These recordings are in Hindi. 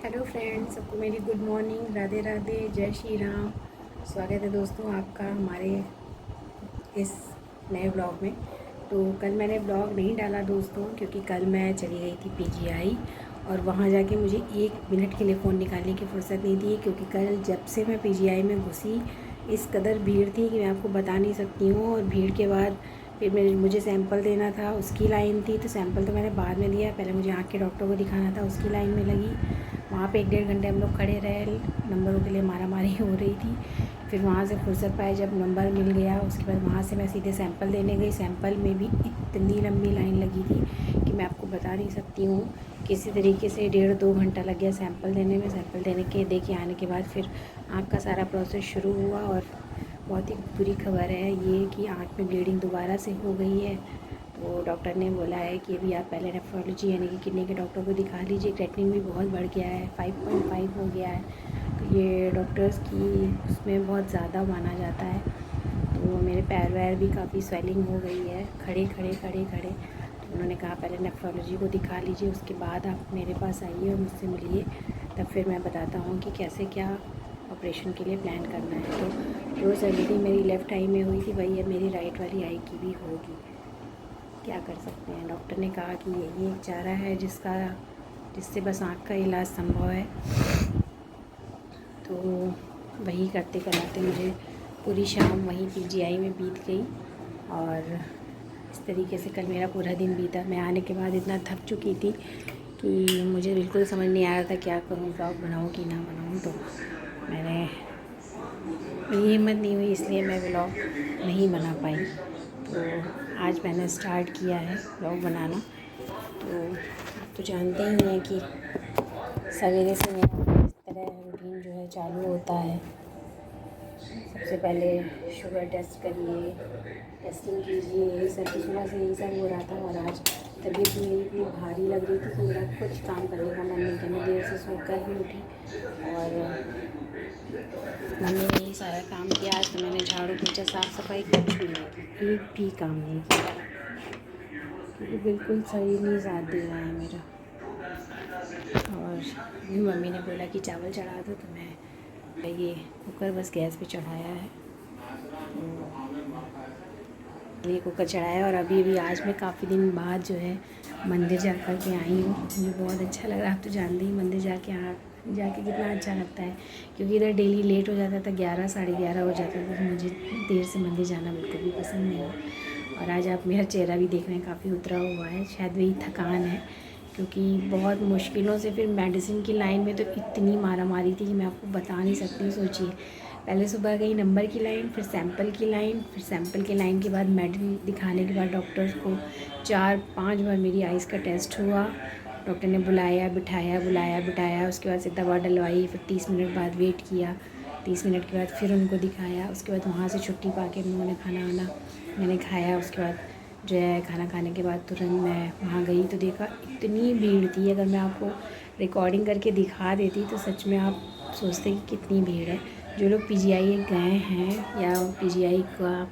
हेलो फ्रेंड्स, सबको मेरी गुड मॉर्निंग, राधे राधे, जय श्री राम। स्वागत है दोस्तों आपका हमारे इस नए ब्लॉग में। तो कल मैंने ब्लॉग नहीं डाला दोस्तों, क्योंकि कल मैं चली गई थी पीजीआई और वहाँ जाके मुझे 1 मिनट के लिए फ़ोन निकालने की फ़ुर्सत नहीं थी, क्योंकि कल जब से मैं पीजीआई में घुसी इस कदर भीड़ थी कि मैं आपको बता नहीं सकती हूँ। और भीड़ के बाद फिर मुझे सैंपल देना था, उसकी लाइन थी। तो सैंपल तो मैंने बाद में दिया, पहले मुझे आँख के डॉक्टर को दिखाना था, उसकी लाइन में लगी। वहाँ पे 1-1.5 घंटे हम लोग खड़े रहे, नंबरों के लिए मारामारी हो रही थी। फिर वहाँ से फुर्सत पाई जब नंबर मिल गया, उसके बाद वहाँ से मैं सीधे सैंपल देने गई। सैंपल में भी इतनी लंबी लाइन लगी थी कि मैं आपको बता नहीं सकती हूँ। किसी तरीके से 1.5-2 घंटा लग गया सैंपल देने में। सैंपल दे के आने के बाद फिर आँख का सारा प्रोसेस शुरू हुआ। और बहुत ही बुरी खबर है ये कि आँख में ब्लीडिंग दोबारा से हो गई है। तो डॉक्टर ने बोला है कि अभी आप पहले नेफ्रोलॉजी यानी कि किडनी के डॉक्टर को दिखा लीजिए। क्रेटिनिन भी बहुत बढ़ गया है, 5.5 हो गया है। तो ये डॉक्टर्स की उसमें बहुत ज़्यादा माना जाता है। तो मेरे पैर वैर भी काफ़ी स्वेलिंग हो गई है, खड़े खड़े खड़े खड़े। तो उन्होंने कहा पहले नेफ्रोलॉजी को दिखा लीजिए, उसके बाद आप मेरे पास आइए और मुझसे मिलिए, तब फिर मैं बताता हूँ कि कैसे क्या ऑपरेशन के लिए प्लान करना है। तो जो सर्जरी मेरी लेफ़्ट आई में हुई थी वही अब मेरी राइट वाली आई की भी होगी। क्या कर सकते हैं, डॉक्टर ने कहा कि यही एक चारा है जिससे बस आँख का इलाज संभव है। तो वही करते कराते मुझे पूरी शाम वहीं पीजीआई में बीत गई। और इस तरीके से कल मेरा पूरा दिन बीता। मैं आने के बाद इतना थक चुकी थी कि मुझे बिल्कुल समझ नहीं आ रहा था क्या करूँ, ब्लॉग बनाऊँ कि ना बनाऊँ। तो मैंने मेरी हिम्मत नहीं हुई, इसलिए मैं व्लॉग नहीं बना पाई। तो आज मैंने स्टार्ट किया है व्लॉग बनाना। तो आप तो जानते ही हैं कि सवेरे से मेरा इस तरह रूटीन जो है चालू होता है। सबसे पहले शुगर टेस्ट करिए, टेस्टिंग कीजिए, यही सब। तो सुबह से यही सब हो रहा था। और आज तबीयत मेरी इतनी भारी लग रही थी कि मेरा कुछ काम करने का मन नहीं किया। मैं देर से सोकर भी उठी और मैंने यही सारा काम किया। आज तो मैंने झाड़ू पोछा साफ़ सफाई कुछ भी नहीं की, एक भी काम नहीं किया, क्योंकि बिल्कुल सही नहीं साथ दे रहा है मेरा। और मेरी मम्मी ने बोला कि चावल चढ़ा दो, तो मैं ये कुकर बस गैस पे चढ़ाया है। तो ये कुकर चढ़ाया और अभी आज मैं काफ़ी दिन बाद जो है मंदिर जा कर के आई हूँ। मुझे बहुत अच्छा लग रहा है। आप तो जानते ही मंदिर जाके कितना अच्छा लगता है, क्योंकि इधर डेली लेट हो जाता था, 11 साढ़े 11 हो जाता था। तो मुझे देर से मंदिर जाना बिल्कुल भी पसंद नहीं है। और आज आप मेरा चेहरा भी देख रहे हैं, काफ़ी उतरा हुआ है, शायद वही थकान है। क्योंकि बहुत मुश्किलों से फिर मेडिसिन की लाइन में तो इतनी मारा मारी थी कि मैं आपको बता नहीं सकती। सोचिए, पहले सुबह गई नंबर की लाइन, फिर सैंपल की लाइन, फिर सैंपल की लाइन के बाद मेडिसिन दिखाने के बाद डॉक्टर्स को 4-5 बार मेरी आइज़ का टेस्ट हुआ। डॉक्टर ने बुलाया बिठाया, बुलाया बिठाया, उसके बाद से दवा डलवाई, फिर 30 मिनट बाद वेट किया। 30 मिनट के बाद फिर उनको दिखाया। उसके बाद वहाँ से छुट्टी पा के उन्होंने खाना वाना मैंने खाया। उसके बाद जो है खाना खाने के बाद तुरंत मैं वहाँ गई तो देखा इतनी भीड़ थी। अगर मैं आपको रिकॉर्डिंग करके दिखा देती तो सच में आप सोचते कि कितनी भीड़ है। जो लोग पीजीआई गए हैं या पीजीआई का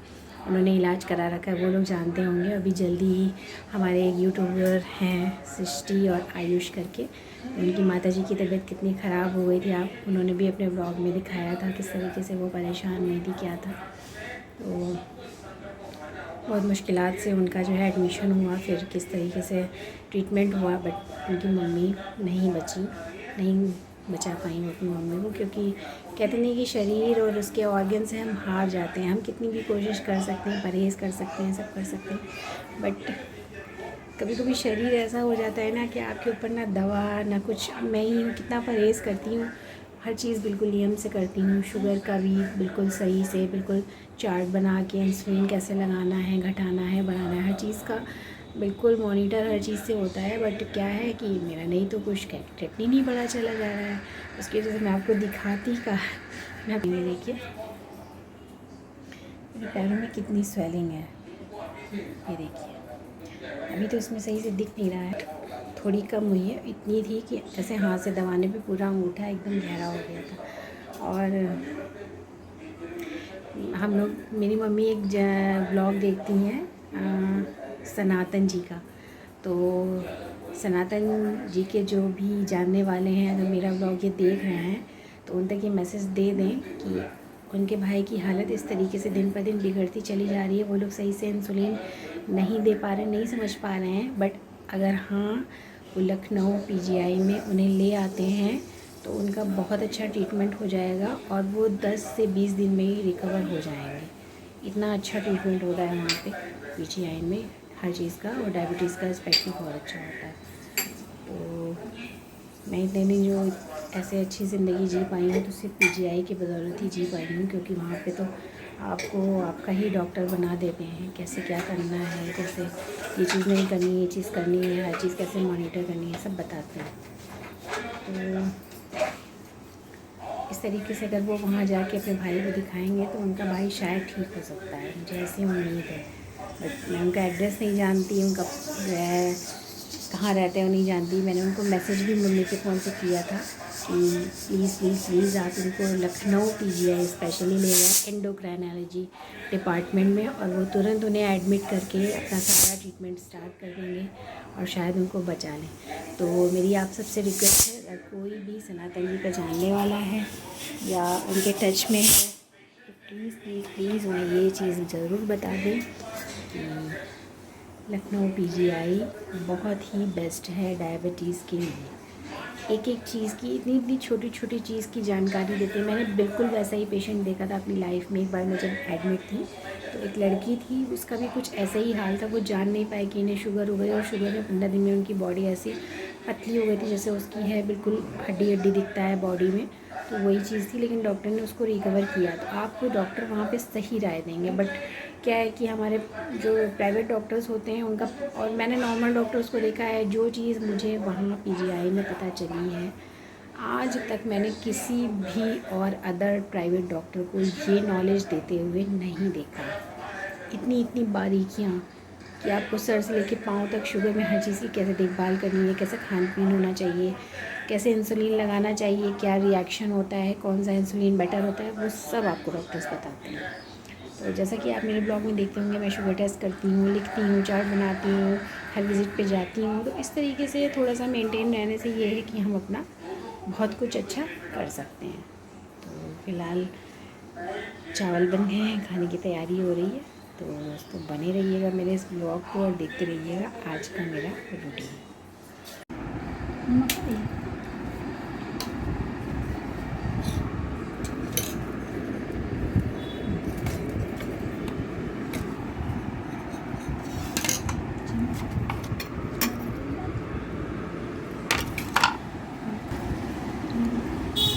उन्होंने इलाज करा रखा है वो लोग जानते होंगे। अभी जल्दी ही हमारे एक यूट्यूबर हैं सृष्टि और आयुष करके, उनकी माताजी की तबीयत कितनी ख़राब हो गई थी। उन्होंने भी अपने ब्लॉग में दिखाया था किस तरीके से वो परेशान हुई थी, क्या था। तो बहुत मुश्किलात से उनका जो है एडमिशन हुआ, फिर किस तरीके से ट्रीटमेंट हुआ। बट उनकी मम्मी नहीं बचा पाई अपनी मम्मी को, क्योंकि कहते नहीं कि शरीर और उसके ऑर्गन से हम हार जाते हैं। हम कितनी भी कोशिश कर सकते हैं, परहेज़ कर सकते हैं, सब कर सकते हैं, बट कभी कभी शरीर ऐसा हो जाता है ना कि आपके ऊपर ना दवा ना कुछ। मैं ही हूँ, कितना परहेज़ करती हूँ, हर चीज़ बिल्कुल नियम से करती हूँ। शुगर का भी बिल्कुल सही से, बिल्कुल चार्ट बना के इंसुलिन कैसे लगाना है, घटाना है, बढ़ाना है, हर चीज़ का बिल्कुल मॉनिटर हर चीज़ से होता है। बट क्या है कि मेरा नहीं तो कुछ क्रेटिनिन नहीं बढ़ा चला जा रहा है। उसकी वजह से मैं आपको दिखाती का मैं देखिए मेरे पैरों में कितनी स्वेलिंग है, ये देखिए। अभी तो इसमें सही से दिख नहीं रहा है, थोड़ी कम हुई है। इतनी थी कि ऐसे हाथ से दबाने पे पूरा अंगूठा एकदम गहरा हो गया था। और हम लोग, मेरी मम्मी एक ब्लॉग देखती हैं सनातन जी का। तो सनातन जी के जो भी जानने वाले हैं, अगर मेरा ब्लॉग ये देख रहे हैं तो उन तक ये मैसेज दे दें कि उनके भाई की हालत इस तरीके से दिन पर दिन बिगड़ती चली जा रही है। वो लोग सही से इंसुलिन नहीं दे पा रहे, नहीं समझ पा रहे हैं। बट अगर हाँ वो लखनऊ पीजीआई में उन्हें ले आते हैं तो उनका बहुत अच्छा ट्रीटमेंट हो जाएगा और वो 10 से 20 दिन में ही रिकवर हो जाएंगे। इतना अच्छा ट्रीटमेंट होता है वहाँ पे पीजीआई में हर चीज़ का, और डायबिटीज़ का स्पेशली बहुत अच्छा होता है। तो मैं इतने दिन जो ऐसे अच्छी ज़िंदगी जी पाई हूँ तो सिर्फ पीजीआई की बदौलत ही जी पाई हूँ, क्योंकि वहाँ पे तो आपको आपका ही डॉक्टर बना देते हैं कैसे क्या करना है, कैसे ये चीज़ नहीं करनी, ये चीज़ करनी है, हर चीज़ कैसे मॉनिटर करनी है, सब बताते हैं। तो इस तरीके से अगर वो वहाँ जाके अपने भाई को दिखाएंगे तो उनका भाई शायद ठीक हो सकता है, मुझे ऐसी उम्मीद है। बट मैं उनका एड्रेस नहीं जानती, उनका कहाँ रहते हैं वो नहीं जानती। मैंने उनको मैसेज भी मम्मी के फ़ोन से किया था कि प्लीज़ प्लीज़ प्लीज़ आप उनको लखनऊ पीजीआई स्पेशली ले जाए एंडोक्राइनोलॉजी डिपार्टमेंट में, और वो तुरंत उन्हें एडमिट करके अपना सारा ट्रीटमेंट स्टार्ट कर देंगे और शायद उनको बचा लें। तो मेरी आप सबसे रिक्वेस्ट है, अगर कोई भी सनातन जी का जानने वाला है या उनके टच में है तो प्लीज़ प्लीज़ प्लीज़ उन्हें ये चीज़ ज़रूर बता दें कि लखनऊ पीजीआई बहुत ही बेस्ट है डायबिटीज़ के लिए। एक एक चीज़ की इतनी इतनी छोटी छोटी चीज़ की जानकारी देते हैं। मैंने बिल्कुल वैसा ही पेशेंट देखा था अपनी लाइफ में। एक बार मैं जब एडमिट थी तो एक लड़की थी, उसका भी कुछ ऐसा ही हाल था। वो जान नहीं पाई कि इन्हें शुगर हो गई, और शुगर में 15 दिन में उनकी बॉडी ऐसी पतली हो गई थी जैसे उसकी है, बिल्कुल हड्डी हड्डी दिखता है बॉडी में। तो वही चीज़ थी, लेकिन डॉक्टर ने उसको रिकवर किया। तो आपको डॉक्टर वहाँ पे सही राय देंगे। बट क्या है कि हमारे जो प्राइवेट डॉक्टर्स होते हैं उनका, और मैंने नॉर्मल डॉक्टर्स को देखा है, जो चीज़ मुझे वहाँ पीजीआई में पता चली है आज तक मैंने किसी भी और अदर प्राइवेट डॉक्टर को ये नॉलेज देते हुए नहीं देखा। इतनी इतनी बारीकियाँ कि आपको सर से लेके पाँव तक शुगर में हर चीज़ की कैसे देखभाल करनी है, कैसे खान पीन होना चाहिए, कैसे इंसुलिन लगाना चाहिए, क्या रिएक्शन होता है, कौन सा इंसुलिन बेटर होता है, वो सब आपको डॉक्टर्स बताते हैं। तो जैसा कि आप मेरे ब्लॉग में देखते होंगे, मैं शुगर टेस्ट करती हूँ, लिखती हूँ, चार्ट बनाती हूँ, हर विज़िट पे जाती हूँ। तो इस तरीके से थोड़ा सा मेंटेन रहने से ये है कि हम अपना बहुत कुछ अच्छा कर सकते हैं। तो फ़िलहाल चावल बन गए हैं, खाने की तैयारी हो रही है। तो दोस्तों बने रहिएगा मेरे इस ब्लॉग को और देखते रहिएगा आज का मेरा रूटीन।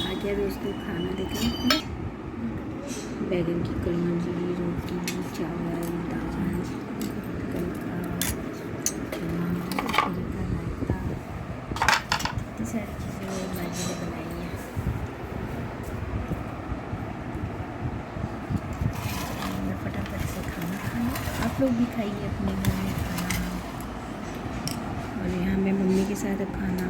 आ गया दोस्तों खाना, देखें बैगन की कलौंजी, रोटी, चावल, दाल, कलका, रायता, इतनी सारी चीज़ें मैंने बनाई है। मैं फटाफट से खाना खाना, आप लोग भी खाइए अपने घर में खाना। और यहाँ मैं मम्मी के साथ अब खाना